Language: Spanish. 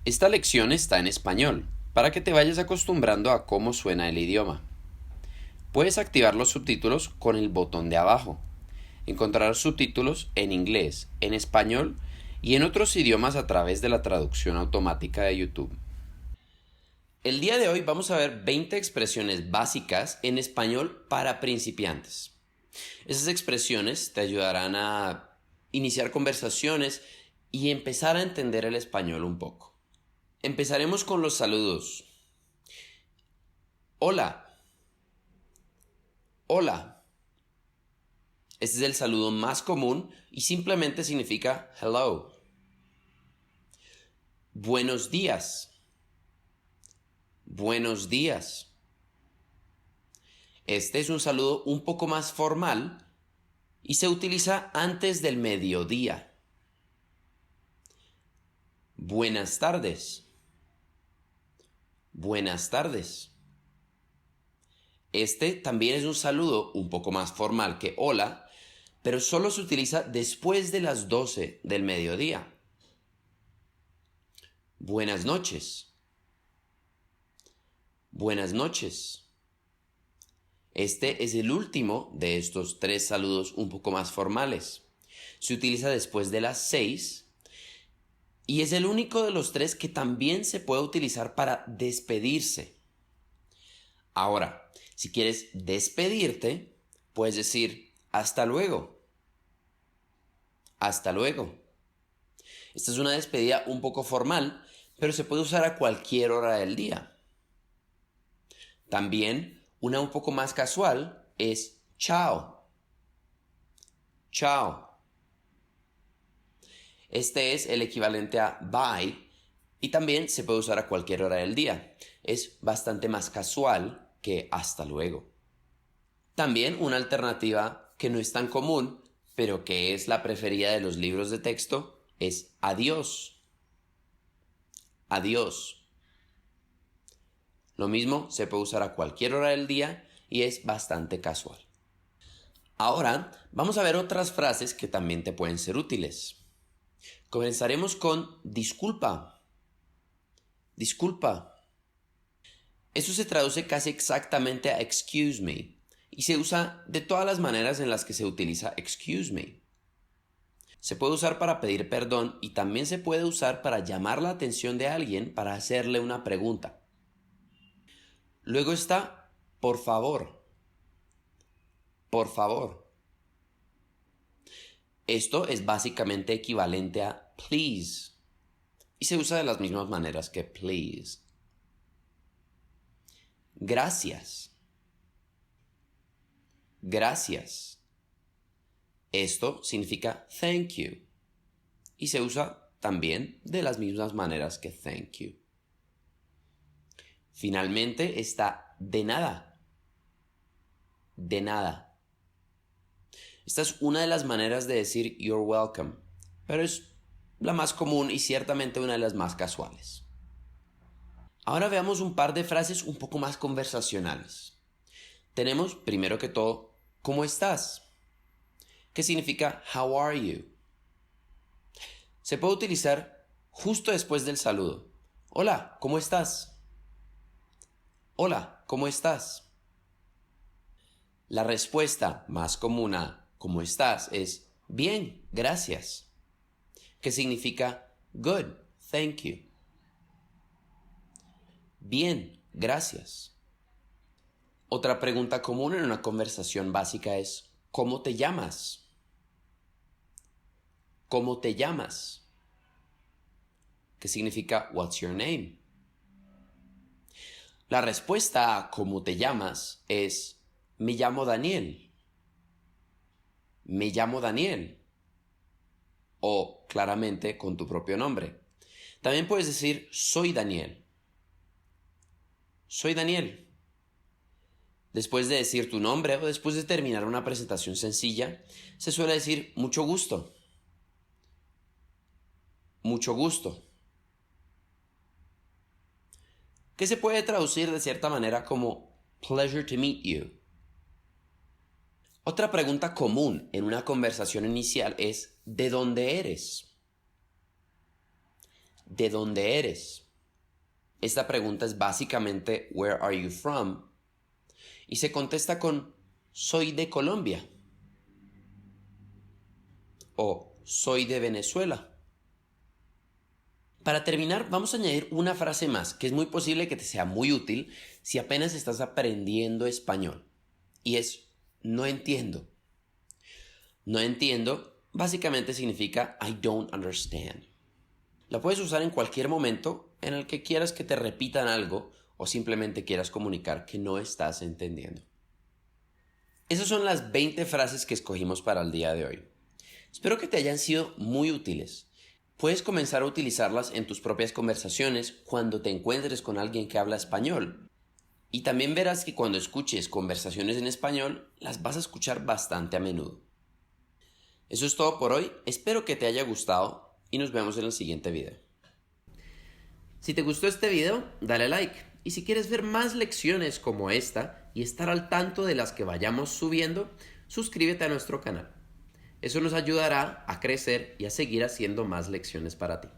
Esta lección está en español, para que te vayas acostumbrando a cómo suena el idioma. Puedes activar los subtítulos con el botón de abajo. Encontrarás subtítulos en inglés, en español y en otros idiomas a través de la traducción automática de YouTube. El día de hoy vamos a ver 20 expresiones básicas en español para principiantes. Esas expresiones te ayudarán a iniciar conversaciones y empezar a entender el español un poco. Empezaremos con los saludos. Hola, hola. Este es el saludo más común y simplemente significa hello. Buenos días. Buenos días. Este es un saludo un poco más formal y se utiliza antes del mediodía. Buenas tardes. Buenas tardes. Este también es un saludo un poco más formal que hola, pero solo se utiliza después de las 12 del mediodía. Buenas noches. Buenas noches. Este es el último de estos tres saludos un poco más formales. Se utiliza después de las 6 y es el único de los tres que también se puede utilizar para despedirse. Ahora, si quieres despedirte, puedes decir hasta luego. Hasta luego. Esta es una despedida un poco formal, pero se puede usar a cualquier hora del día. También, una un poco más casual es chao. Chao. Este es el equivalente a bye y también se puede usar a cualquier hora del día. Es bastante más casual que hasta luego. También una alternativa que no es tan común, pero que es la preferida de los libros de texto, es adiós. Adiós. Lo mismo se puede usar a cualquier hora del día y es bastante casual. Ahora vamos a ver otras frases que también te pueden ser útiles. Comenzaremos con disculpa. Disculpa. Eso se traduce casi exactamente a excuse me y se usa de todas las maneras en las que se utiliza excuse me. Se puede usar para pedir perdón y también se puede usar para llamar la atención de alguien para hacerle una pregunta. Luego está por favor. Por favor. Esto es básicamente equivalente a please y se usa de las mismas maneras que please. Gracias. Gracias. Esto significa thank you y se usa también de las mismas maneras que thank you. Finalmente está de nada. De nada. Esta es una de las maneras de decir you're welcome, pero es la más común y ciertamente una de las más casuales. Ahora veamos un par de frases un poco más conversacionales. Tenemos, primero que todo, ¿cómo estás? ¿Qué significa how are you? Se puede utilizar justo después del saludo. Hola, ¿cómo estás? Hola, ¿cómo estás? La respuesta más común a ¿cómo estás? Es bien, gracias. ¿Qué significa good, thank you? Bien, gracias. Otra pregunta común en una conversación básica es ¿cómo te llamas? ¿Cómo te llamas? ¿Qué significa what's your name? La respuesta a ¿cómo te llamas? Es me llamo Daniel. Me llamo Daniel. O claramente con tu propio nombre. También puedes decir soy Daniel. Soy Daniel. Después de decir tu nombre o después de terminar una presentación sencilla, se suele decir mucho gusto. Mucho gusto. Que se puede traducir de cierta manera como pleasure to meet you. Otra pregunta común en una conversación inicial es ¿de dónde eres? ¿de dónde eres? Esta pregunta es básicamente Where are you from? Y se contesta con soy de Colombia o soy de Venezuela. Para terminar, vamos a añadir una frase más que es muy posible que te sea muy útil si apenas estás aprendiendo español. Y es no entiendo. No entiendo básicamente significa I don't understand. La puedes usar en cualquier momento en el que quieras que te repitan algo o simplemente quieras comunicar que no estás entendiendo. Esas son las 20 frases que escogimos para el día de hoy. Espero que te hayan sido muy útiles. Puedes comenzar a utilizarlas en tus propias conversaciones cuando te encuentres con alguien que habla español. Y también verás que cuando escuches conversaciones en español, las vas a escuchar bastante a menudo. Eso es todo por hoy. Espero que te haya gustado y nos vemos en el siguiente video. Si te gustó este video, dale like. Y si quieres ver más lecciones como esta y estar al tanto de las que vayamos subiendo, suscríbete a nuestro canal. Eso nos ayudará a crecer y a seguir haciendo más lecciones para ti.